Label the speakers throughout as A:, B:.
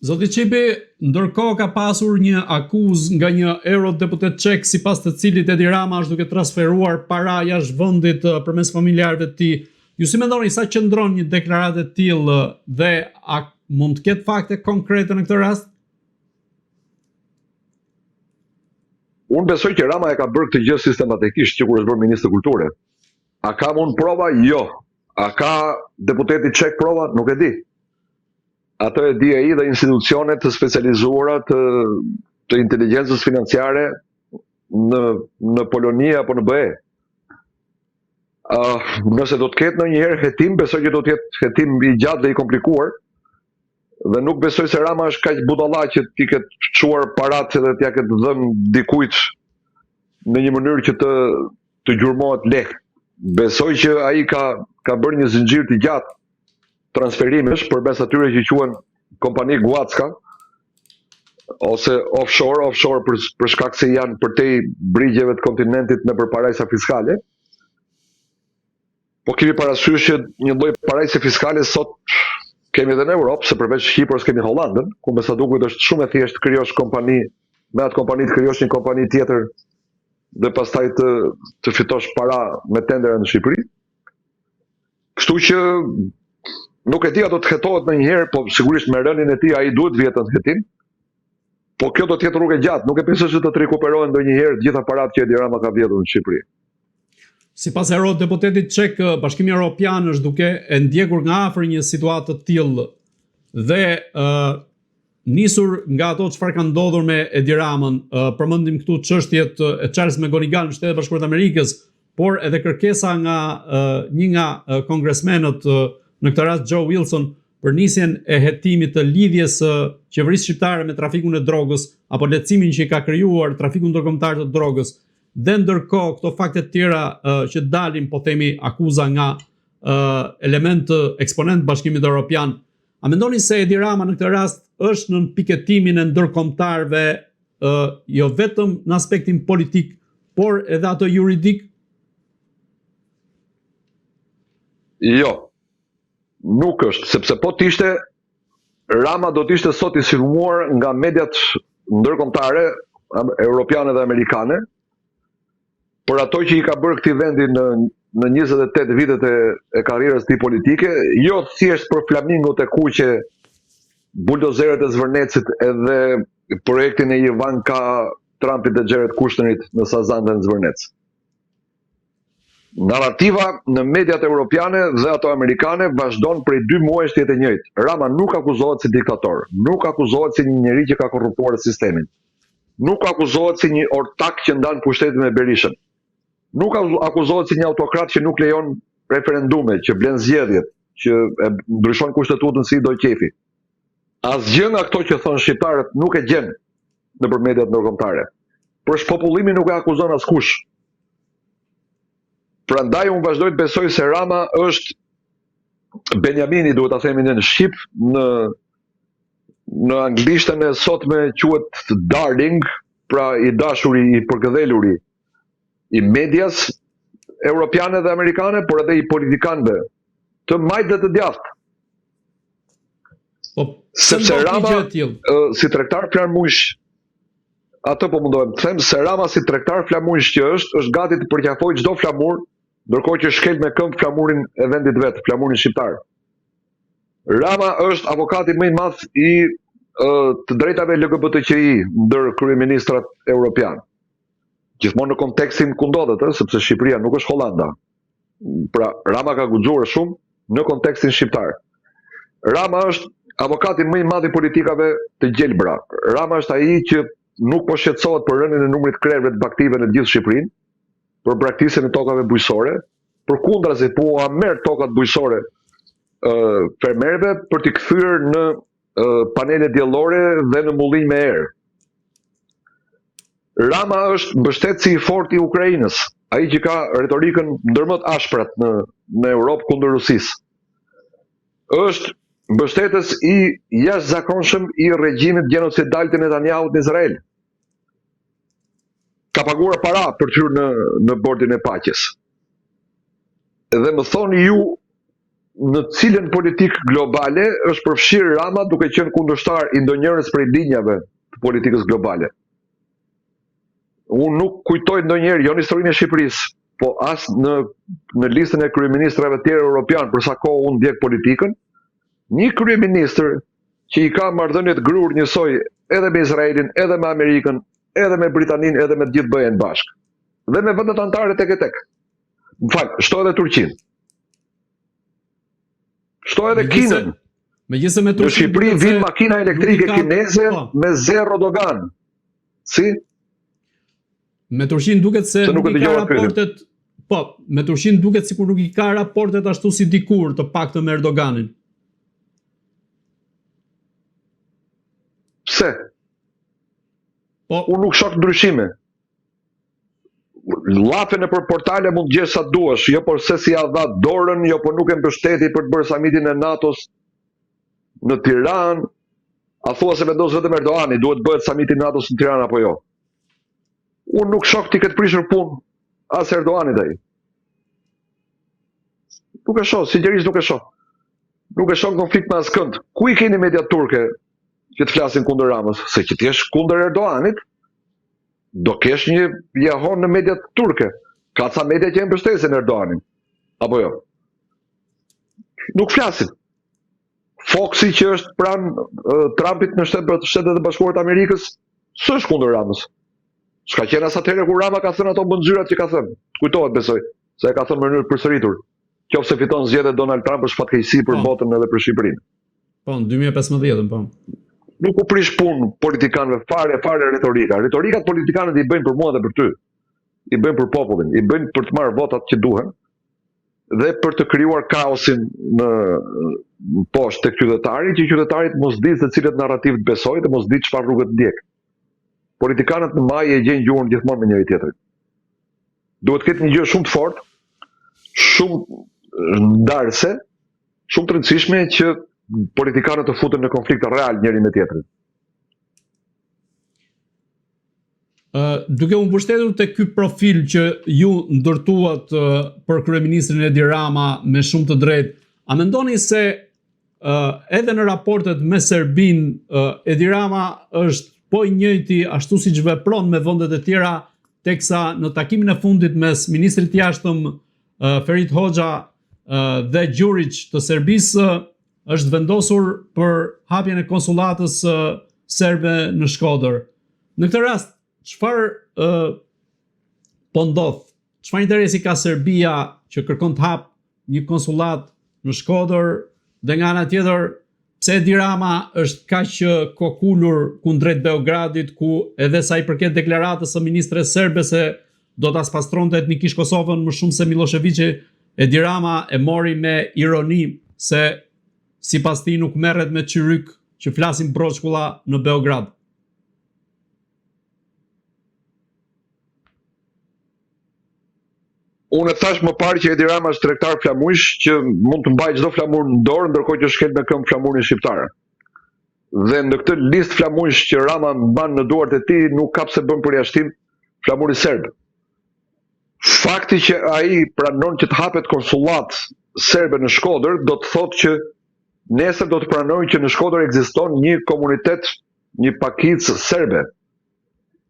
A: Zoti Çipi, ndërkohë ka pasur një akuzë nga një eurodeputet çek sipas të cilit Edi Rama është duke transferuar para jashtë vendit përmes familjarëve të tij. Ju si mendoni sa qëndron një deklaratë e tillë dhe a mund të ketë fakte konkrete në këtë rast?
B: Unë besoj që Rama e ka bërë këtë gjë sistematikisht që kur është bërë ministër kulture. A ka mund prova? Jo. A ka deputeti çek prova? Nuk e di. Ato e di ai dhe institucionet të specializuara të inteligjencës financiare në Poloni apo në BE. Nëse do të ketë ndonjëherë hetim, besoj që do të jetë hetim i gjatë dhe i komplikuar. Dhe nuk besoj se Rama është kaq budalla që t'i ketë çuar paratë dhe t'ia ketë dhënë dikujt në një mënyrë që të gjurmohet lehtë. Besoj që ai ka bërë një zinxhir të gjatë transferimesh përmes atyre që quhen kompani Guacka ose offshore për shkak se janë përtej brigjeve të kontinentit nëpër parajsa fiskale. Po kemi parasysh që një lloj parajse fiskale sot kemi edhe në Europë, se përveç Shqipëris kemi Hollandën, ku me sa duket është shumë e thjeshtë krijosh kompani, me atë kompani të krijosh një kompani tjetër dhe pastaj të fitosh para me tendera në Shqipëri. Kështu që nuk e di a do të hetohet ndonjëherë, po sigurisht me rënien e tij ai duhet vjetën të hetim. Po kjo do të jetë rrugë e gjatë, nuk e besoj se do të rikuperohen ndonjëherë të gjitha paratë që Edi Rama ka vjedhur në Shqipëri.
A: Sipas eurodeputetit çek, Bashkimi Evropian është duke e ndjekur nga afër një situatë të tillë dhe nisur nga ato çfarë ka ndodhur me Edi Ramën, përmendim këtu çështjet e Charles McGonigal në Shtetet Bashkuara të Amerikës, por edhe kërkesa nga një nga kongresmenët, në këtë rast Joe Wilson, për nisjen e hetimit të lidhjes së qeverisë shqiptare me trafikun e drogës apo lehtësimin që i ka krijuar trafiku ndërkombëtar të drogës. Dhe ndërkohë këto fakte të tjera që dalin, po themi, akuza nga element eksponent Bashkimit Evropian, a mendoni se Edi Rama në këtë rast është në piketimin e ndërkombëtarëve jo vetëm në aspektin politik, por edhe ato juridik?
B: Jo. Nuk është, sepse po t'ishte, Rama do t'ishte sot i sulmuar nga mediat ndërkombëtare, europiane dhe amerikane, për ato që i ka bërë këtij vendi në 28 vitet e karrierës tij politike, jo thjesht për flamingot e kuqe, buldozerët e Zvërnecit edhe projektin e Ivanka Trumpit dhe Jared Kushnerit në Sazan dhe në Zvërnec. Narrativa në mediat europiane dhe ato amerikane vazhdon prej 2 muajsh të jetë e njëjtë. Rama nuk akuzohet si diktator, nuk akuzohet si një njeri që ka korruptuar sistemin, nuk akuzohet si një ortak që ndan pushtetin me Berishën, nuk akuzohet si një autokrat që nuk lejon referendume, që blen zgjedhjet, që e ndryshon kushtetutën si do qefi. Asgjë nga këto që thonë shqiptarët nuk e gjen nëpër mediat ndërkombëtare. Për shpopullimin nuk e akuzon askush. Prandaj unë vazhdoj të besoj se Rama është Benjamini, duhet ta themi në shqip, në anglishtën e sotme quhet darling, pra i dashuri, i përkëdheluri i medias europiane dhe amerikane, por edhe i politikanëve të majtë dhe të djathtë. Sepse Rama si tregtar flamujsh, atë po mundohem të them, se Rama si tregtar flamujsh që është gati të përqafojë çdo flamur, ndërkohë që shkel me këmbë flamurin e vendit vet, flamurin shqiptar. Rama është avokati më i madh i të drejtave LGBTQI ndër kryeministrat europian. Gjithmonë në kontekstin ku ndodhet, sepse Shqipëria nuk është Hollanda. Pra Rama ka guxuar shumë në kontekstin shqiptar. Rama është avokati më i madh i politikave të gjelbra. Rama është ai që nuk po shqetësohet për rënien e numrit krerëve të aktive në gjithë Shqipërinë, për braktisjen e tokave bujqësore, përkundrazi po a merr tokat bujqësore fermerëve për t'i kthyer në panele diellore dhe në mbullim me erë. Rama është mbështetësi i fortë i Ukrainës, ai që ka retorikën ndër më të ashprat në Europë kundër Rusisë. Është mbështetës i jashtëzakonshëm i regjimit gjenocidal të Netanyahu në Izrael. Ka paguar para për të hyrë në bordin e paqes. Dhe më thoni ju në cilën politikë globale është përfshirë Rama duke qenë kundërshtar i ndonjërs prej linjave të politikës globale. Unë nuk kujtoj ndonjëherë, jo në historinë e Shqipërisë, po as në listën e kryeministrave tjerë europian, për sa kohë unë ndjek politikën, një kryeministër që i ka marrëdhënie të grur njësoj edhe me Izraelin, edhe me Amerikën, edhe me Britaninë, edhe me të gjithë BE-n bashkë. Dhe me vendet anëtare tek e tek. Shto edhe Turqinë. Shto edhe Kinën. Në Shqipëri vin makina elektrike kineze me 0 dogan. Si?
A: Me Turqinë duket se nuk i ka raportet. Po, me Turqinë duket sikur nuk i ka raportet ashtu si dikur, të paktën me Erdoganin.
B: Pse?
A: Po,
B: unë nuk shoh ndryshime. Llafen e për portale mund të gjesh sa duash, jo por se si ja dha dorën, jo por nuk e mbështeti për të bërë samitin e NATO-s në Tiranë. A thua se vendos vetëm Erdoani duhet bëhet samiti i NATO-s në Tiranë apo jo? Unë nuk shoh ti këtë prishur punë as Erdoanit ai. Nuk e shoh, sinqerisht nuk e shoh. Nuk e shoh konflikt me askënd. Ku i keni mediat turke që të flasin kundër Ramës? Se që t'jesh kundër Erdoanit, do kesh një jahon në mediat turke. Ka ca media që e mbështesin Erdoanin. Apo jo? Nuk flasin. Foxi që është pranë Trumpit në Shtetet e Bashkuara të Amerikës, s'është kundër Ramës. S'ka qenë as atëherë kur Rama ka thënë ato mbënxyrat që ka thënë. Kujtohet besoj, se e ka thënë në mënyrë përsëritur. Qofse fiton zgjedhjet Donald Trump është fatkeqësi për botën edhe për Shqipërinë.
A: Po, në 2015, po.
B: Nuk u prish punë politikanëve fare retorika. Retorikat politikanët i bëjnë për mua dhe për ty. I bëjnë për popullin, i bëjnë për të marrë votat që duhen dhe për të krijuar kaosin në poshtë tek qytetarit, që qytetarit mos di se cilët narrativ të besojë dhe mos di çfarë rrugë të ndjek. Politikanët në maj e gjejnë gjuhën gjithmonë me njëri tjetrin. Duhet të ketë një gjë shumë të fortë, shumë ndarëse, shumë të rëndësishme që politikanët të futen në konflikt real njëri me tjetrin.
A: Duke u mbështetur te ky profil që ju ndërtuat për kryeministrin Edi Rama me shumë të drejtë, a mendoni se edhe në raportet me Serbinë Edi Rama është po i njëjti ashtu siç vepron me vendet e tjera, teksa në takimin e fundit mes ministrit të jashtëm Ferit Hoxha dhe Gjurić të Serbisë është vendosur për hapjen e konsullatës serbe në Shkodër. Në këtë rast, çfarë po ndodh? Çfarë interesi ka Serbia që kërkon të hap një konsullat në Shkodër dhe nga ana tjetër pse Edi Rama është kaq kokulur kundrejt Beogradit, ku edhe sa i përket deklaratës së ministres serbe se do ta spastronte etnikisht Kosovën më shumë se Miloševići, Edi Rama e mori me ironi se sipas tij nuk merret me çyryk që flasin broçkulla në Beograd.
B: Unë e thash më parë që Edi Rama është tregtar flamujsh që mund të mbajë çdo flamur në dorë, ndërkohë që shkel me këmbë flamurin shqiptar. Dhe në këtë listë flamujsh që Rama mban në duart e tij nuk ka pse bën përjashtim flamuri serb. Fakti që ai pranon që të hapet konsullat serbe në Shkodër do të thotë që nesër do të pranojnë që në Shkodër ekziston një komunitet, një pakicë serbe.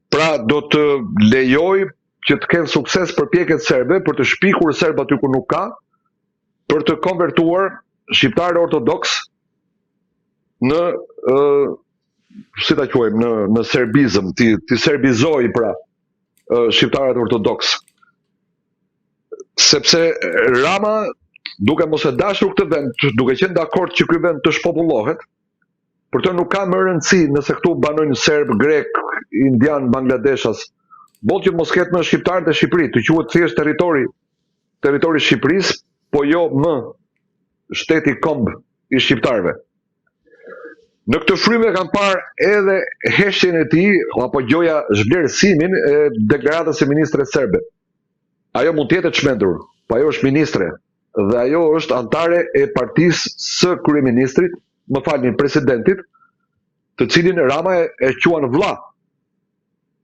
B: Pra do të lejoj që të kenë sukses përpjekjet serbe për të shpikur serb aty ku nuk ka, për të konvertuar shqiptarë ortodoks në si ta quajmë, në serbizëm, ti serbizoj pra shqiptarët ortodoks. Sepse Rama, duke mos e dashur këtë vend, duke qenë dakord që ky vend të shpopullohet, për të nuk ka më rëndësi nëse këtu banojnë serb, grek, indian, bangladeshas, botë që mos ketë më shqiptarët e Shqipërisë, të quhet thjesht territori i Shqipërisë, po jo më shteti komb i shqiptarëve. Në këtë frymë kam parë edhe heshtjen e tij apo gjoja zhvlerësimin e deklaratës së ministres serbe. Ajo mund të jetë e çmendur, po ajo është ministre dhe ajo është antare e partisë së kryeministrit, më falni, presidentit, të cilin Rama e quan vlla.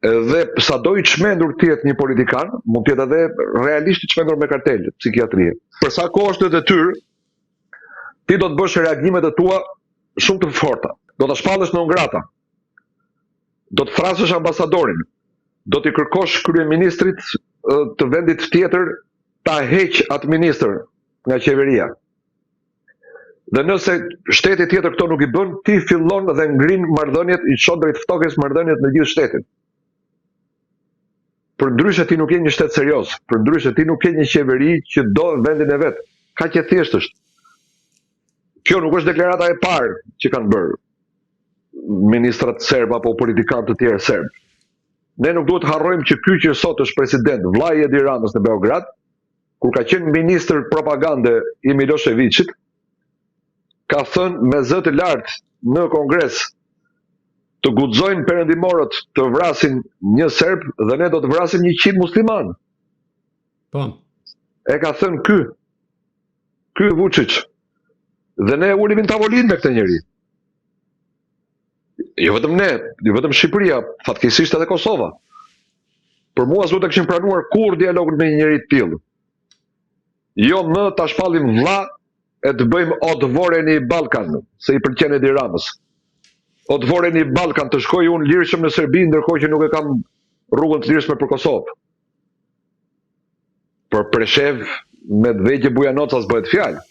B: Dhe sado i çmendur të jetë një politikan, mund të jetë edhe realisht i çmendur me kartel, psikiatrie. Për sa kohë është në detyrë, ti do të bësh reagimet e tua shumë të forta. Do të shpallësh në ngrata. Do të thrasësh ambasadorin. Do t'i kërkosh kryeministrit të vendit tjetër ta heq atë ministër nga qeveria. Dhe nëse shteti tjetër këto nuk i bën, ti fillon dhe ngrin marrëdhëniet, i çon drejt ftokës marrëdhëniet në gjithë shtetin. Përndryshe ti nuk je një shtet serioz, përndryshe ti nuk je një qeveri që do vendin e vet. Kaq e thjesht është. Kjo nuk është deklarata e parë që kanë bërë ministrat serb apo politikanë të tjerë serb. Ne nuk duhet harrojmë që ky që sot është president, vllai i Edi Ramës në Beograd, kur ka qenë ministër propagande i Miloševićit, ka thënë me zë të lartë në Kongres të guxojnë perëndimorët të vrasin një serb dhe ne do të vrasim 100 musliman.
A: Po.
B: E ka thënë ky Vučić. Dhe ne ulim në tavolinë me këtë njeri. Jo vetëm ne, jo vetëm Shqipëria, fatkeqësisht edhe Kosova. Për mua s'do të kishin pranuar kur dialogun me një njeri të tillë. Jo më ta shpallim vlla e të bëjmë odvoreni Ballkan, se i pëlqen Edi Ramës. Odvoreni Ballkan të shkoj unë lirshëm në Serbi, ndërkohë që nuk e kam rrugën të lirshme për Kosovë. Për Preshev, Medvegje, Bujanovca s'bëhet fjalë.